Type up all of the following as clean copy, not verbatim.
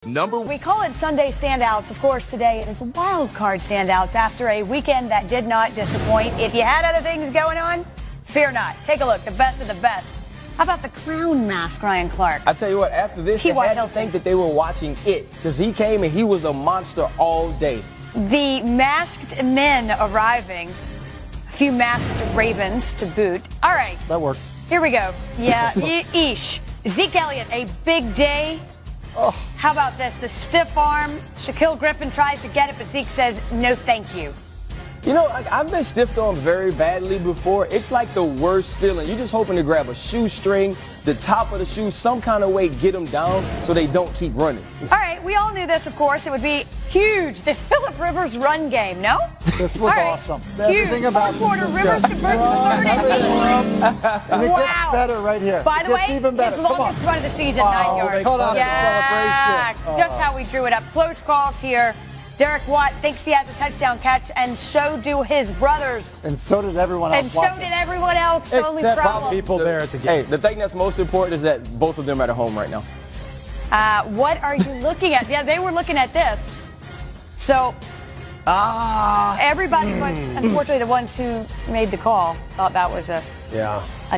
We call it Sunday standouts. Of course, today it is wild card standouts after a weekend that did not disappoint. If you had other things going on, fear not. Take a look. The best of the best. How about the clown mask, Ryan Clark? I tell you what, after this, they had to think that they were watching it because he came and he was a monster all day. The masked men arriving. A few masked ravens to boot. All right. That works. Here we go. Yeah, Ish. Zeke Elliott, a big day. Oh. How about this? The stiff arm. Shaquille Griffin tries to get it, but Zeke says, no, thank you. You know, I've been stiffed on very badly before. It's like the worst feeling. You're just hoping to grab a shoestring, the top of the shoe, some kind of way, get them down so they don't keep running. All right, we all knew this, of course. It would be huge. The Phillip Rivers run game, no? This was awesome. Huge. Everything about Fourth quarter, Rivers converts the third and And it gets better right here. By the way, even better. his longest run of the season, 9 yards. Hold on, yeah, celebration. just how we drew it up. Close calls here. Derek Watt thinks he has a touchdown catch, and so do his brothers. And so did everyone else. And so did everyone else. The only problem. People there at the game. Hey, the thing that's most important is that both of them are at home right now. What are you looking at? Yeah, they were looking at this. So everybody, but unfortunately the ones who made the call thought that was a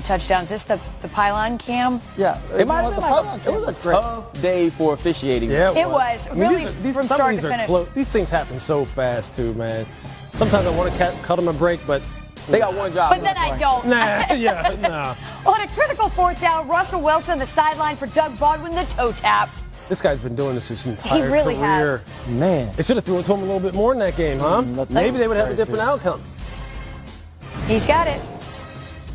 touchdown. Is this the pylon cam? Yeah, It might have been it was a tough day for officiating. Yeah, It was really from start to finish. These things happen so fast too, man. Sometimes I want to cut them a break, but they got one job. But then I don't. Nah. On a critical fourth down, Russell Wilson the sideline for Doug Baldwin, the toe tap. This guy's been doing this his entire really career. has. Man. They should have thrown it to him a little bit more in that game, huh? Maybe they would have a different outcome. He's got it.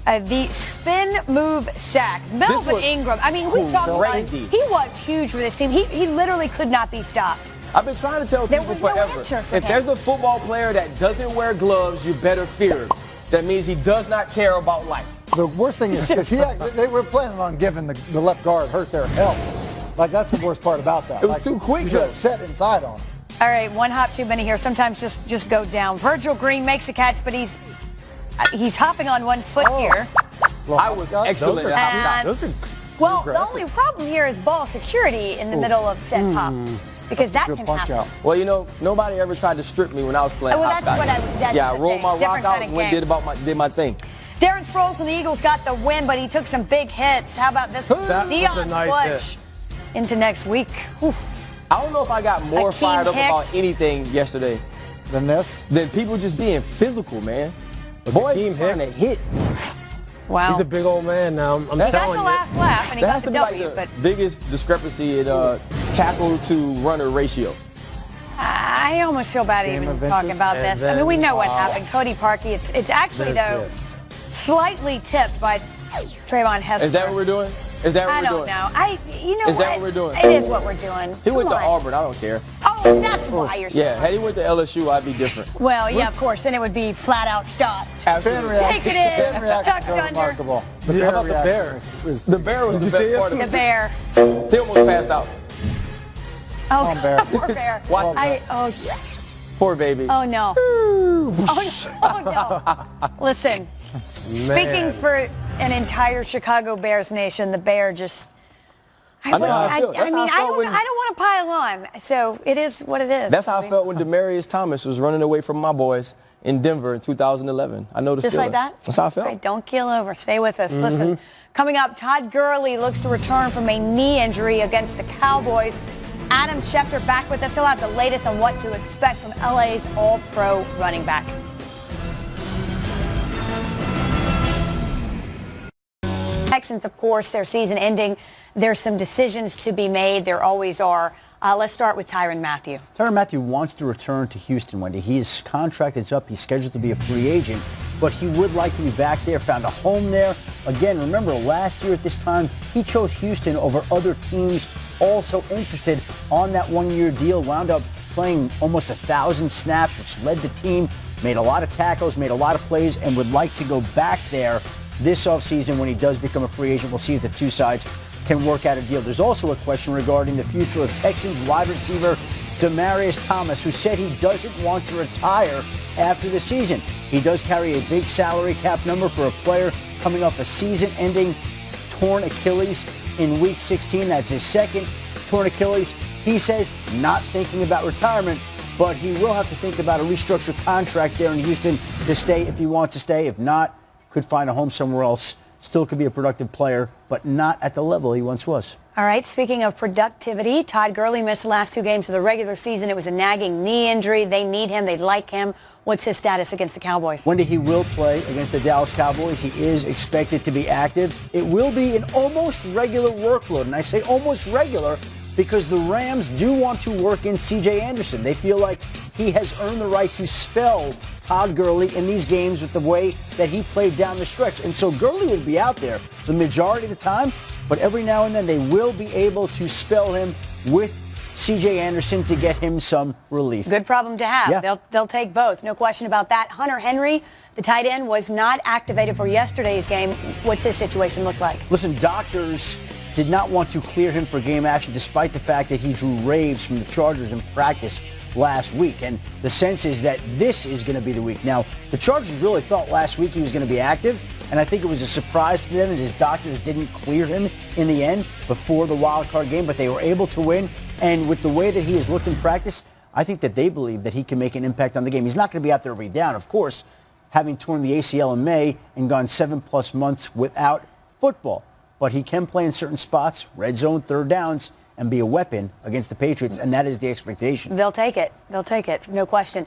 The spin move sack. Melvin Ingram. I mean, we talked about it. He was huge for this team. He literally could not be stopped. I've been trying to tell people forever, if there's a football player that doesn't wear gloves, you better fear him. That means he does not care about life. The worst thing is because they were planning on giving the left guard Hurst their help. Like, that's the worst part about that. It was too quick. You should have set inside on him. All right, one hop too many here. Sometimes just go down. Virgil Green makes a catch, but he's hopping on 1 foot here. I was excellent. Well, the only problem here is ball security in the middle of set pop. Because that can happen. Out. Well, you know, nobody ever tried to strip me when I was playing hopscotch. I rolled my rock out and did my thing. Darren Sproles and the Eagles got the win, but he took some big hits. How about this? Dion Bush into next week. Whew. I don't know if I got more fired up about anything yesterday than this. Than people just being physical, man. Boy, trying to hit. Wow. He's a big old man now. I'm that's telling the you. last laugh, and he got the W. Like the biggest discrepancy in tackle to runner ratio. I almost feel bad even talking about this. I mean, we know what happened. Cody Parkey. It's actually though slightly tipped by Trayvon Hester. Is that what we're doing? Is that what we're doing? I don't know. You know Is that what we're doing? It is what we're doing. He went to Auburn. I don't care. Oh, that's why you're saying. Yeah, had he went to LSU, I'd be different. Well, yeah, of course. Then it would be flat out stop. Absolutely. Take it in. Tuck it under. Remarkable. How about the bear? The bear was the best part of The it. bear. He almost passed out. Oh, poor bear. What? Poor baby. Oh, no. Oh, no. Listen, speaking for an entire Chicago Bears nation, the bear just... I don't want to pile on, so it is what it is. That's how I felt when Demaryius Thomas was running away from my boys in Denver in 2011. I know the Just feeling. like that? That's how I felt. All right, don't keel over. Stay with us. Listen, coming up, Todd Gurley looks to return from a knee injury against the Cowboys. Adam Schefter back with us. He'll have the latest on what to expect from LA's all-pro running back. Texans, of course, their season ending. There's some decisions to be made. There always are. Let's start with Tyrann Mathieu. Tyrann Mathieu wants to return to Houston, Wendy. His contract is up. He's scheduled to be a free agent, but he would like to be back there, found a home there. Again, remember, last year at this time, he chose Houston over other teams also interested on that one-year deal, wound up playing almost 1,000 snaps, which led the team, made a lot of tackles, made a lot of plays, and would like to go back there this offseason when he does become a free agent. We'll see if the two sides can work out a deal. There's also a question regarding the future of Texans wide receiver Demaryius Thomas, who said he doesn't want to retire after the season. He does carry a big salary cap number for a player coming off a season-ending torn Achilles in Week 16. That's his second torn Achilles. He says not thinking about retirement, but he will have to think about a restructured contract there in Houston to stay if he wants to stay. If not, could find a home somewhere else. Still could be a productive player, but not at the level he once was. All right, speaking of productivity, Todd Gurley missed the last 2 games of the regular season. It was a nagging knee injury. They need him. They like him. What's his status against the Cowboys? Wendy, he will play against the Dallas Cowboys. He is expected to be active. It will be an almost regular workload, and I say almost regular because the Rams do want to work in C.J. Anderson. They feel like he has earned the right to spell Todd Gurley in these games with the way that he played down the stretch. And so Gurley will be out there the majority of the time, but every now and then they will be able to spell him with C.J. Anderson to get him some relief. Good problem to have. Yeah. They'll take both. No question about that. Hunter Henry, the tight end, was not activated for yesterday's game. What's his situation look like? Listen, doctors did not want to clear him for game action despite the fact that he drew raves from the Chargers in practice last week. And the sense is that this is going to be the week. Now, the Chargers really thought last week he was going to be active, and I think it was a surprise to them that his doctors didn't clear him in the end before the wild card game, but they were able to win. And with the way that he has looked in practice, I think that they believe that he can make an impact on the game. He's not going to be out there every down, of course, having torn the ACL in May and gone 7+ months without football. But he can play in certain spots, red zone, third downs, and be a weapon against the Patriots, and that is the expectation. They'll take it. They'll take it. No question.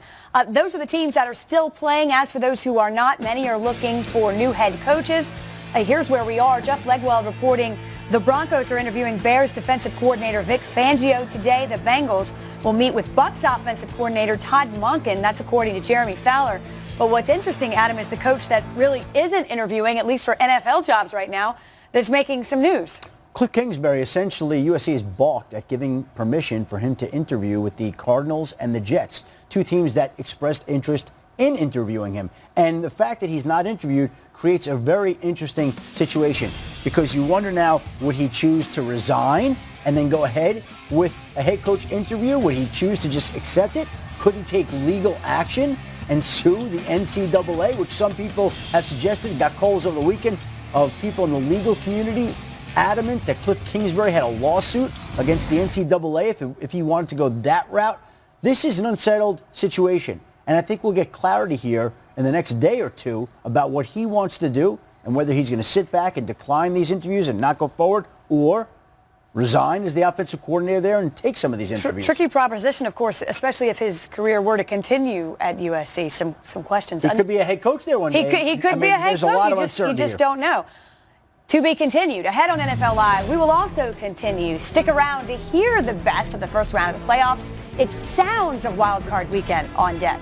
Those are the teams that are still playing. As for those who are not, many are looking for new head coaches. Here's where we are. Jeff Legwell reporting the Broncos are interviewing Bears defensive coordinator Vic Fangio today. The Bengals will meet with Bucs offensive coordinator Todd Monken. That's according to Jeremy Fowler. But what's interesting, Adam, is the coach that really isn't interviewing, at least for NFL jobs right now, that's making some news. Cliff Kingsbury, essentially, USC is balked at giving permission for him to interview with the Cardinals and the Jets, 2 teams that expressed interest in interviewing him. And the fact that he's not interviewed creates a very interesting situation because you wonder now, would he choose to resign and then go ahead with a head coach interview? Would he choose to just accept it? Could he take legal action and sue the NCAA, which some people have suggested? Got calls over the weekend of people in the legal community adamant that Cliff Kingsbury had a lawsuit against the NCAA if he wanted to go that route. This is an unsettled situation, and I think we'll get clarity here in the next day or two about what he wants to do and whether he's going to sit back and decline these interviews and not go forward or resign as the offensive coordinator there and take some of these interviews. Tricky proposition, of course, especially if his career were to continue at USC. Some questions. He could be a head coach there one day. He could be a head coach. There's a lot of uncertainty You just here. don't know. To be continued. Ahead on NFL Live, we will also continue. Stick around to hear the best of the first round of the playoffs. It's sounds of Wild Card Weekend on deck.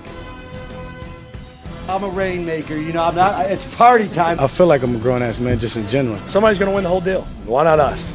I'm a rainmaker, I'm not, it's party time. I feel like I'm a grown-ass man just in general. Somebody's going to win the whole deal. Why not us?